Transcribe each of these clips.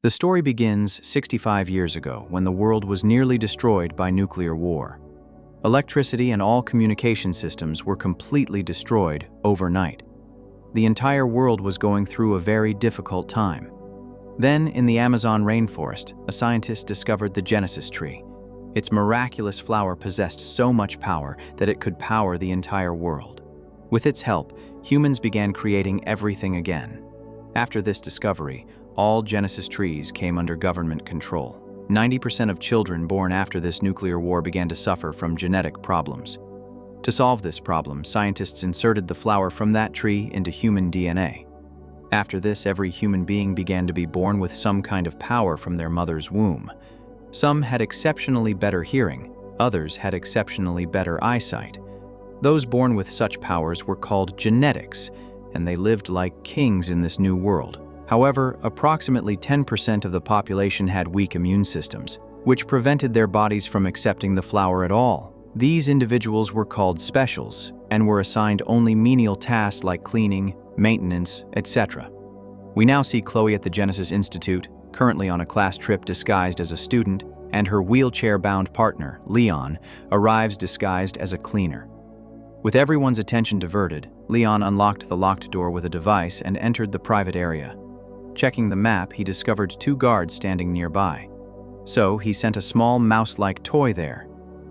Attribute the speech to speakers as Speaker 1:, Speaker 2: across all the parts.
Speaker 1: The story begins 65 years ago when the world was nearly destroyed by nuclear war. Electricity and all communication systems were completely destroyed overnight. The entire world was going through a very difficult time. Then, in the Amazon rainforest, a scientist discovered the Genesis tree. Its miraculous flower possessed so much power that it could power the entire world. With its help, humans began creating everything again. After this discovery, all Genesis trees came under government control. 90% of children born after this nuclear war began to suffer from genetic problems. To solve this problem, scientists inserted the flower from that tree into human DNA. After this, every human being began to be born with some kind of power from their mother's womb. Some had exceptionally better hearing, others had exceptionally better eyesight. Those born with such powers were called genetics, and they lived like kings in this new world. However, approximately 10% of the population had weak immune systems, which prevented their bodies from accepting the flower at all. These individuals were called specials and were assigned only menial tasks like cleaning, maintenance, etc. We now see Chloe at the Genesis Institute, currently on a class trip disguised as a student, and her wheelchair-bound partner, Leon, arrives disguised as a cleaner. With everyone's attention diverted, Leon unlocked the locked door with a device and entered the private area. Checking the map, he discovered 2 guards standing nearby. So he sent a small mouse-like toy there.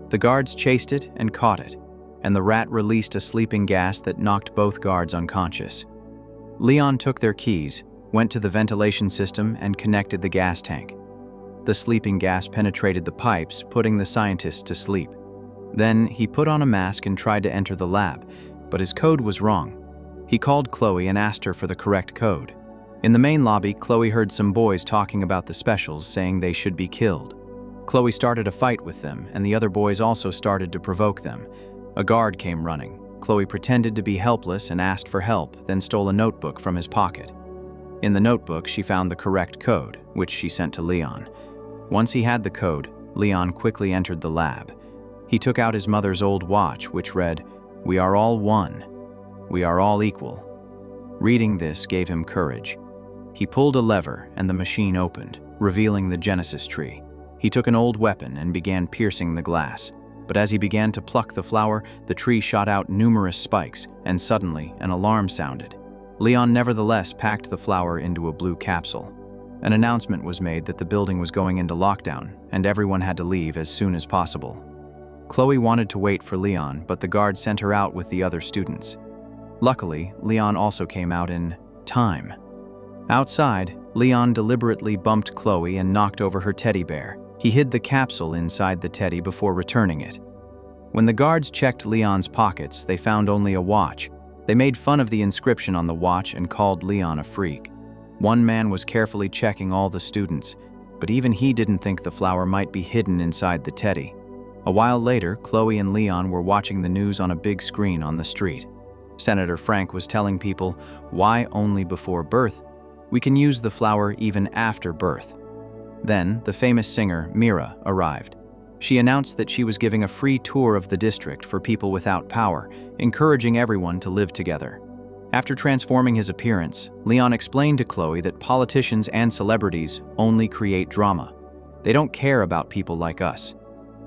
Speaker 1: The guards chased it and caught it, and the rat released a sleeping gas that knocked both guards unconscious. Leon took their keys, went to the ventilation system, and connected the gas tank. The sleeping gas penetrated the pipes, putting the scientists to sleep. Then he put on a mask and tried to enter the lab, but his code was wrong. He called Chloe and asked her for the correct code. In the main lobby, Chloe heard some boys talking about the specials, saying they should be killed. Chloe started a fight with them, and the other boys also started to provoke them. A guard came running. Chloe pretended to be helpless and asked for help, then stole a notebook from his pocket. In the notebook, she found the correct code, which she sent to Leon. Once he had the code, Leon quickly entered the lab. He took out his mother's old watch, which read, "We are all one. We are all equal." Reading this gave him courage. He pulled a lever and the machine opened, revealing the Genesis tree. He took an old weapon and began piercing the glass. But as he began to pluck the flower, the tree shot out numerous spikes, and suddenly an alarm sounded. Leon nevertheless packed the flower into a blue capsule. An announcement was made that the building was going into lockdown, and everyone had to leave as soon as possible. Chloe wanted to wait for Leon, but the guard sent her out with the other students. Luckily, Leon also came out in time. Outside, Leon deliberately bumped Chloe and knocked over her teddy bear. He hid the capsule inside the teddy before returning it. When the guards checked Leon's pockets, they found only a watch. They made fun of the inscription on the watch and called Leon a freak. One man was carefully checking all the students, but even he didn't think the flower might be hidden inside the teddy. A while later, Chloe and Leon were watching the news on a big screen on the street. Senator Frank was telling people, "Why only before birth? We can use the flower even after birth." Then, the famous singer, Mira, arrived. She announced that she was giving a free tour of the district for people without power, encouraging everyone to live together. After transforming his appearance, Leon explained to Chloe that politicians and celebrities only create drama. They don't care about people like us.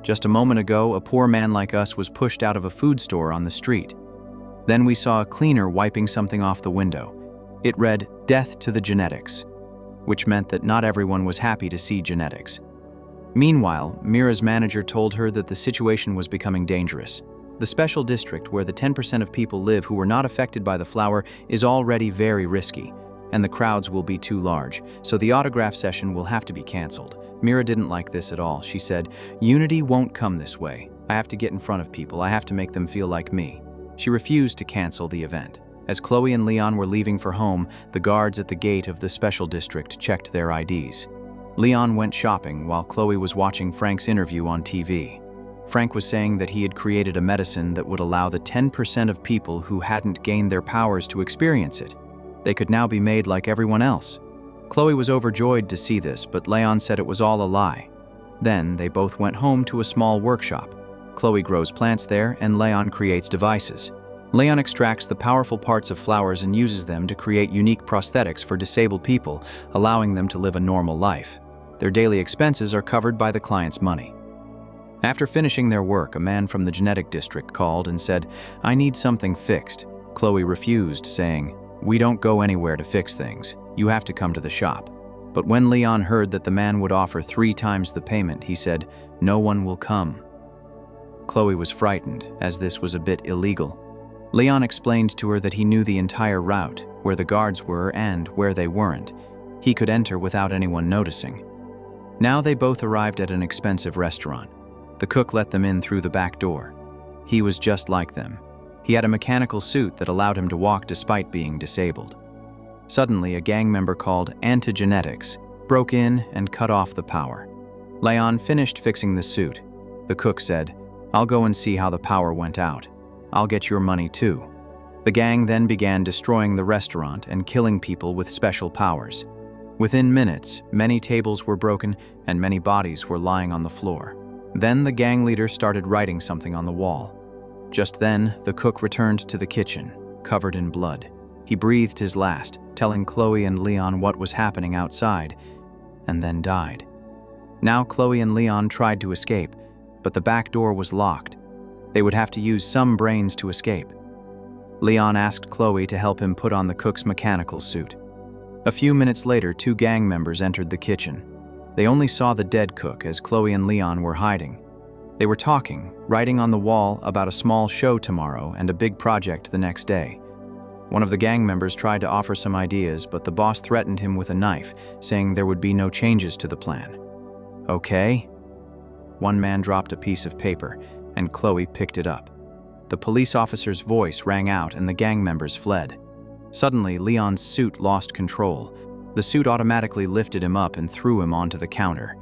Speaker 1: Just a moment ago, a poor man like us was pushed out of a food store on the street. Then we saw a cleaner wiping something off the window. It read, "Death to the genetics," which meant that not everyone was happy to see genetics. Meanwhile, Mira's manager told her that the situation was becoming dangerous. The special district where the 10% of people live who were not affected by the flower is already very risky, and the crowds will be too large, so the autograph session will have to be canceled. Mira didn't like this at all. She said, "Unity won't come this way. I have to get in front of people. I have to make them feel like me." She refused to cancel the event. As Chloe and Leon were leaving for home, the guards at the gate of the special district checked their IDs. Leon went shopping while Chloe was watching Frank's interview on TV. Frank was saying that he had created a medicine that would allow the 10% of people who hadn't gained their powers to experience it. They could now be made like everyone else. Chloe was overjoyed to see this, but Leon said it was all a lie. Then they both went home to a small workshop. Chloe grows plants there and Leon creates devices. Leon extracts the powerful parts of flowers and uses them to create unique prosthetics for disabled people, allowing them to live a normal life. Their daily expenses are covered by the client's money. After finishing their work, a man from the genetic district called and said, "I need something fixed." Chloe refused, saying, "We don't go anywhere to fix things. You have to come to the shop." But when Leon heard that the man would offer 3 times the payment, he said, "No one will come." Chloe was frightened, as this was a bit illegal. Leon explained to her that he knew the entire route, where the guards were and where they weren't. He could enter without anyone noticing. Now they both arrived at an expensive restaurant. The cook let them in through the back door. He was just like them. He had a mechanical suit that allowed him to walk despite being disabled. Suddenly, a gang member called Antigenetics broke in and cut off the power. Leon finished fixing the suit. The cook said, "I'll go and see how the power went out. I'll get your money too." The gang then began destroying the restaurant and killing people with special powers. Within minutes, many tables were broken and many bodies were lying on the floor. Then the gang leader started writing something on the wall. Just then, the cook returned to the kitchen, covered in blood. He breathed his last, telling Chloe and Leon what was happening outside, and then died. Now Chloe and Leon tried to escape, but the back door was locked. They would have to use some brains to escape. Leon asked Chloe to help him put on the cook's mechanical suit. A few minutes later, 2 gang members entered the kitchen. They only saw the dead cook as Chloe and Leon were hiding. They were talking, writing on the wall about a small show tomorrow and a big project the next day. One of the gang members tried to offer some ideas, but the boss threatened him with a knife, saying there would be no changes to the plan. "Okay?" One man dropped a piece of paper, and Chloe picked it up. The police officer's voice rang out and the gang members fled. Suddenly, Leon's suit lost control. The suit automatically lifted him up and threw him onto the counter.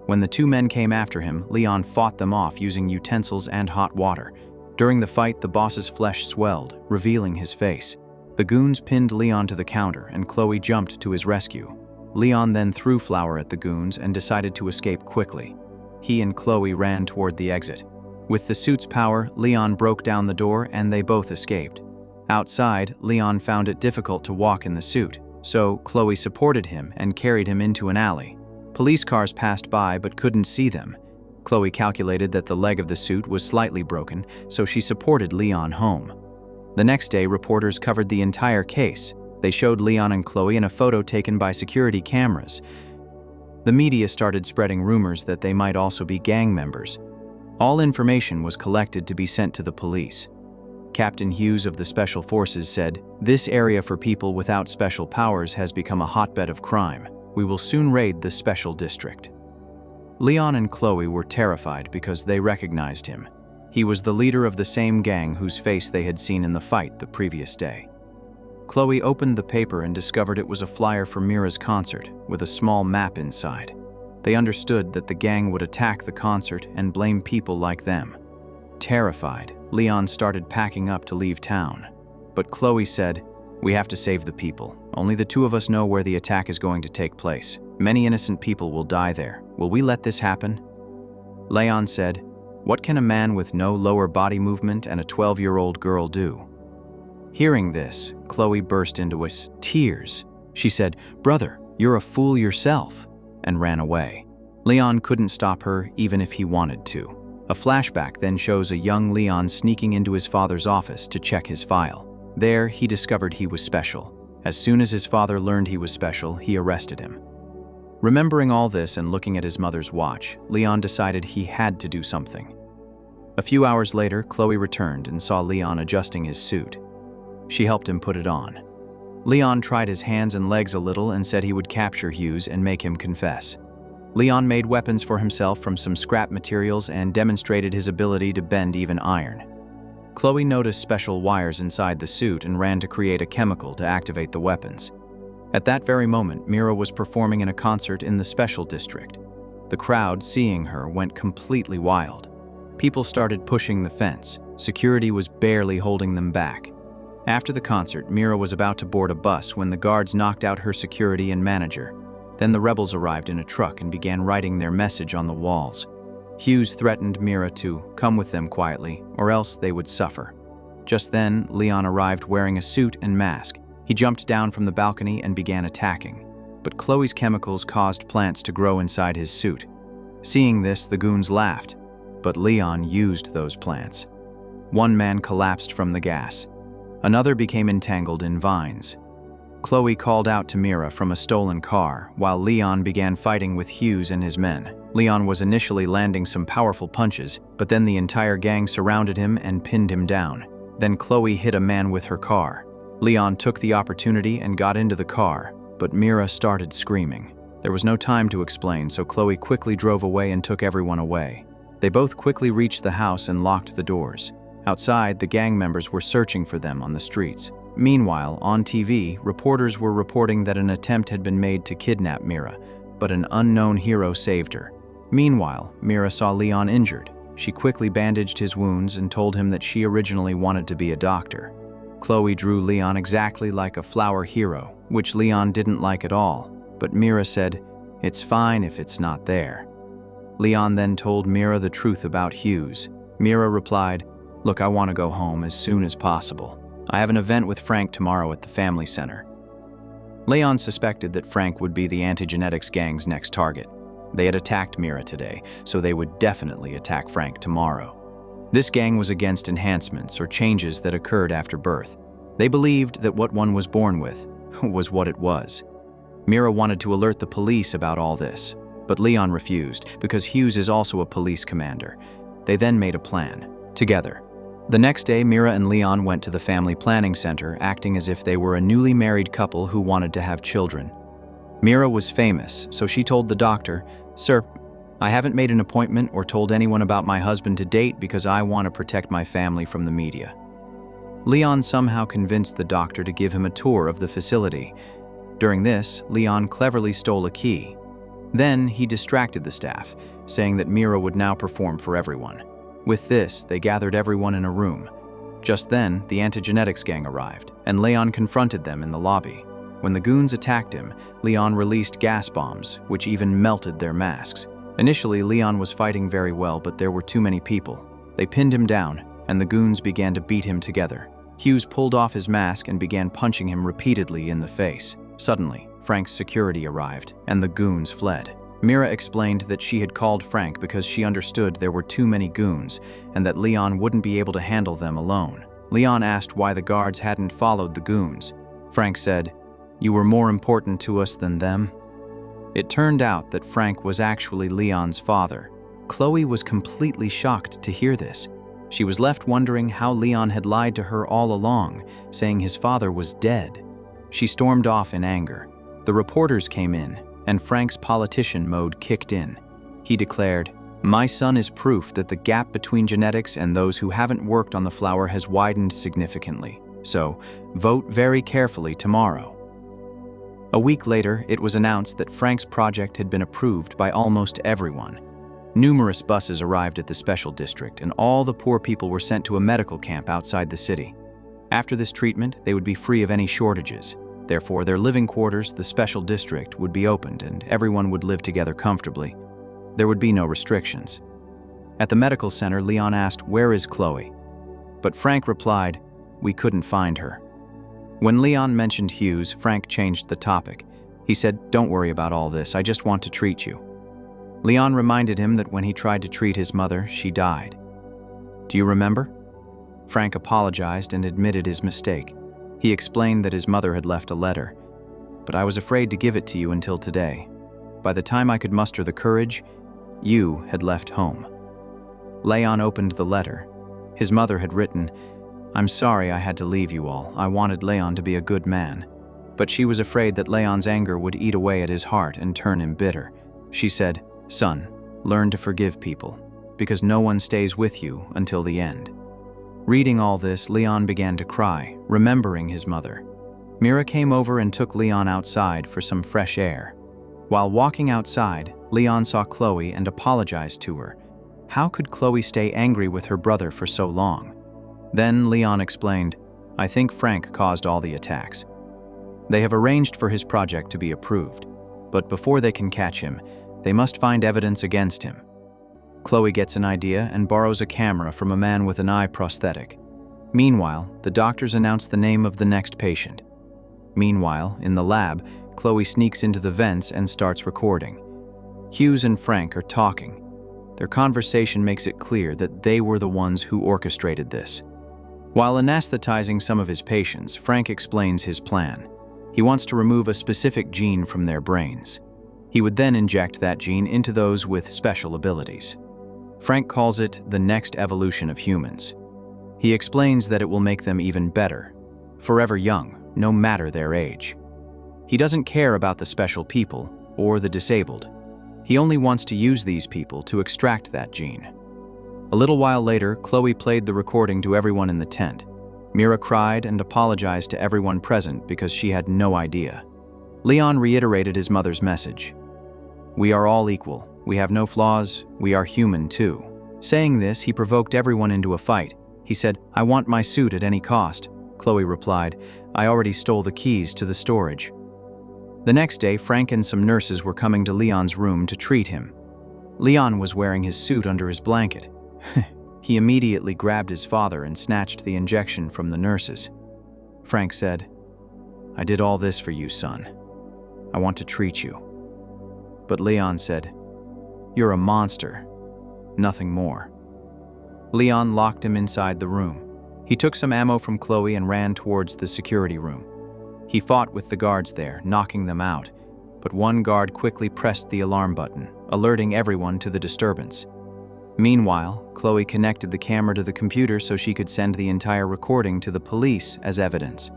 Speaker 1: When the 2 men came after him, Leon fought them off using utensils and hot water. During the fight, the boss's flesh swelled, revealing his face. The goons pinned Leon to the counter, and Chloe jumped to his rescue. Leon then threw flour at the goons and decided to escape quickly. He and Chloe ran toward the exit. With the suit's power, Leon broke down the door and they both escaped. Outside, Leon found it difficult to walk in the suit, so Chloe supported him and carried him into an alley. Police cars passed by but couldn't see them. Chloe calculated that the leg of the suit was slightly broken, so she supported Leon home. The next day, reporters covered the entire case. They showed Leon and Chloe in a photo taken by security cameras. The media started spreading rumors that they might also be gang members. All information was collected to be sent to the police. Captain Hughes of the Special Forces said, "This area for people without special powers has become a hotbed of crime. We will soon raid the special district." Leon and Chloe were terrified because they recognized him. He was the leader of the same gang whose face they had seen in the fight the previous day. Chloe opened the paper and discovered it was a flyer for Mira's concert with a small map inside. They understood that the gang would attack the concert and blame people like them. Terrified, Leon started packing up to leave town. But Chloe said, "We have to save the people. Only the 2 of us know where the attack is going to take place. Many innocent people will die there. Will we let this happen?" Leon said, "What can a man with no lower body movement and a 12-year-old girl do?" Hearing this, Chloe burst into tears. She said, "Brother, you're a fool yourself," and ran away. Leon couldn't stop her even if he wanted to. A flashback then shows a young Leon sneaking into his father's office to check his file. There, he discovered he was special. As soon as his father learned he was special, he arrested him. Remembering all this and looking at his mother's watch, Leon decided he had to do something. A few hours later, Chloe returned and saw Leon adjusting his suit. She helped him put it on. Leon tried his hands and legs a little and said he would capture Hughes and make him confess. Leon made weapons for himself from some scrap materials and demonstrated his ability to bend even iron. Chloe noticed special wires inside the suit and ran to create a chemical to activate the weapons. At that very moment, Mira was performing in a concert in the special district. The crowd, seeing her, went completely wild. People started pushing the fence. Security was barely holding them back. After the concert, Mira was about to board a bus when the guards knocked out her security and manager. Then the rebels arrived in a truck and began writing their message on the walls. Hughes threatened Mira to come with them quietly, or else they would suffer. Just then, Leon arrived wearing a suit and mask. He jumped down from the balcony and began attacking. But Chloe's chemicals caused plants to grow inside his suit. Seeing this, the goons laughed, but Leon used those plants. One man collapsed from the gas. Another became entangled in vines. Chloe called out to Mira from a stolen car, while Leon began fighting with Hughes and his men. Leon was initially landing some powerful punches, but then the entire gang surrounded him and pinned him down. Then Chloe hit a man with her car. Leon took the opportunity and got into the car, but Mira started screaming. There was no time to explain, so Chloe quickly drove away and took everyone away. They both quickly reached the house and locked the doors. Outside, the gang members were searching for them on the streets. Meanwhile, on TV, reporters were reporting that an attempt had been made to kidnap Mira, but an unknown hero saved her. Meanwhile, Mira saw Leon injured. She quickly bandaged his wounds and told him that she originally wanted to be a doctor. Chloe drew Leon exactly like a flower hero, which Leon didn't like at all, but Mira said, "It's fine if it's not there." Leon then told Mira the truth about Hughes. Mira replied, "Look, I want to go home as soon as possible. I have an event with Frank tomorrow at the family center." Leon suspected that Frank would be the antigenetics gang's next target. They had attacked Mira today, so they would definitely attack Frank tomorrow. This gang was against enhancements or changes that occurred after birth. They believed that what one was born with was what it was. Mira wanted to alert the police about all this, but Leon refused because Hughes is also a police commander. They then made a plan, together. The next day, Mira and Leon went to the family planning center, acting as if they were a newly married couple who wanted to have children. Mira was famous, so she told the doctor, "Sir, I haven't made an appointment or told anyone about my husband to date because I want to protect my family from the media." Leon somehow convinced the doctor to give him a tour of the facility. During this, Leon cleverly stole a key. Then he distracted the staff, saying that Mira would now perform for everyone. With this, they gathered everyone in a room. Just then, the antigenetics gang arrived, and Leon confronted them in the lobby. When the goons attacked him, Leon released gas bombs, which even melted their masks. Initially, Leon was fighting very well, but there were too many people. They pinned him down, and the goons began to beat him together. Hughes pulled off his mask and began punching him repeatedly in the face. Suddenly, Frank's security arrived, and the goons fled. Mira explained that she had called Frank because she understood there were too many goons and that Leon wouldn't be able to handle them alone. Leon asked why the guards hadn't followed the goons. Frank said, "You were more important to us than them." It turned out that Frank was actually Leon's father. Chloe was completely shocked to hear this. She was left wondering how Leon had lied to her all along, saying his father was dead. She stormed off in anger. The reporters came in, and Frank's politician mode kicked in. He declared, "My son is proof that the gap between genetics and those who haven't worked on the flower has widened significantly. So, vote very carefully tomorrow." A week later, it was announced that Frank's project had been approved by almost everyone. Numerous buses arrived at the special district, and all the poor people were sent to a medical camp outside the city. After this treatment, they would be free of any shortages. Therefore, their living quarters, the special district, would be opened and everyone would live together comfortably. There would be no restrictions. At the medical center, Leon asked, "Where is Chloe?" But Frank replied, "We couldn't find her." When Leon mentioned Hughes, Frank changed the topic. He said, "Don't worry about all this, I just want to treat you." Leon reminded him that when he tried to treat his mother, she died. "Do you remember?" Frank apologized and admitted his mistake. He explained that his mother had left a letter, "But I was afraid to give it to you until today. By the time I could muster the courage, you had left home." Leon opened the letter. His mother had written, "I'm sorry I had to leave you all. I wanted Leon to be a good man." But she was afraid that Leon's anger would eat away at his heart and turn him bitter. She said, "Son, learn to forgive people, because no one stays with you until the end." Reading all this, Leon began to cry, remembering his mother. Mira came over and took Leon outside for some fresh air. While walking outside, Leon saw Chloe and apologized to her. How could Chloe stay angry with her brother for so long? Then Leon explained, "I think Frank caused all the attacks. They have arranged for his project to be approved, but before they can catch him, they must find evidence against him." Chloe gets an idea and borrows a camera from a man with an eye prosthetic. Meanwhile, the doctors announce the name of the next patient. Meanwhile, in the lab, Chloe sneaks into the vents and starts recording. Hughes and Frank are talking. Their conversation makes it clear that they were the ones who orchestrated this. While anesthetizing some of his patients, Frank explains his plan. He wants to remove a specific gene from their brains. He would then inject that gene into those with special abilities. Frank calls it the next evolution of humans. He explains that it will make them even better, forever young, no matter their age. He doesn't care about the special people or the disabled. He only wants to use these people to extract that gene. A little while later, Chloe played the recording to everyone in the tent. Mira cried and apologized to everyone present because she had no idea. Leon reiterated his mother's message. "We are all equal. We have no flaws. We are human too." Saying this, he provoked everyone into a fight. He said, "I want my suit at any cost." Chloe replied, "I already stole the keys to the storage." The next day, Frank and some nurses were coming to Leon's room to treat him. Leon was wearing his suit under his blanket. He immediately grabbed his father and snatched the injection from the nurses. Frank said, "I did all this for you, son. I want to treat you." But Leon said, "You're a monster, nothing more." Leon locked him inside the room. He took some ammo from Chloe and ran towards the security room. He fought with the guards there, knocking them out, but one guard quickly pressed the alarm button, alerting everyone to the disturbance. Meanwhile, Chloe connected the camera to the computer so she could send the entire recording to the police as evidence.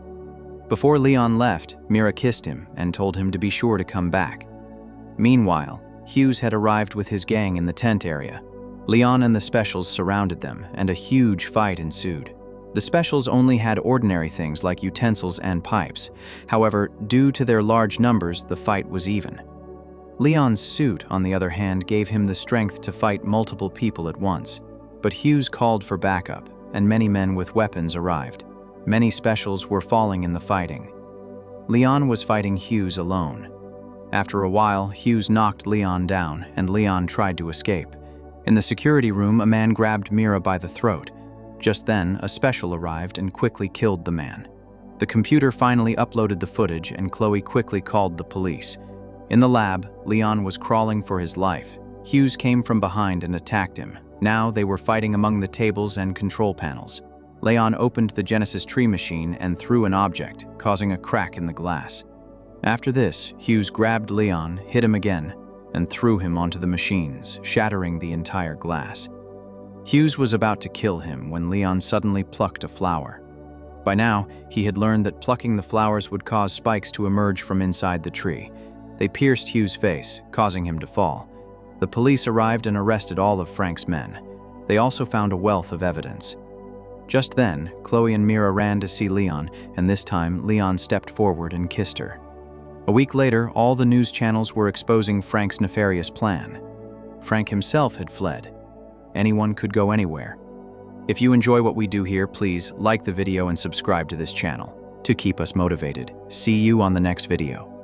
Speaker 1: Before Leon left, Mira kissed him and told him to be sure to come back. Meanwhile, Hughes had arrived with his gang in the tent area. Leon and the Specials surrounded them, and a huge fight ensued. The Specials only had ordinary things like utensils and pipes. However, due to their large numbers, the fight was even. Leon's suit, on the other hand, gave him the strength to fight multiple people at once. But Hughes called for backup, and many men with weapons arrived. Many Specials were falling in the fighting. Leon was fighting Hughes alone. After a while, Hughes knocked Leon down, and Leon tried to escape. In the security room, a man grabbed Mira by the throat. Just then, a Special arrived and quickly killed the man. The computer finally uploaded the footage, and Chloe quickly called the police. In the lab, Leon was crawling for his life. Hughes came from behind and attacked him. Now they were fighting among the tables and control panels. Leon opened the Genesis tree machine and threw an object, causing a crack in the glass. After this, Hughes grabbed Leon, hit him again, and threw him onto the machines, shattering the entire glass. Hughes was about to kill him when Leon suddenly plucked a flower. By now, he had learned that plucking the flowers would cause spikes to emerge from inside the tree. They pierced Hughes' face, causing him to fall. The police arrived and arrested all of Frank's men. They also found a wealth of evidence. Just then, Chloe and Mira ran to see Leon, and this time, Leon stepped forward and kissed her. A week later, all the news channels were exposing Frank's nefarious plan. Frank himself had fled. Anyone could go anywhere. If you enjoy what we do here, please like the video and subscribe to this channel to keep us motivated. See you on the next video.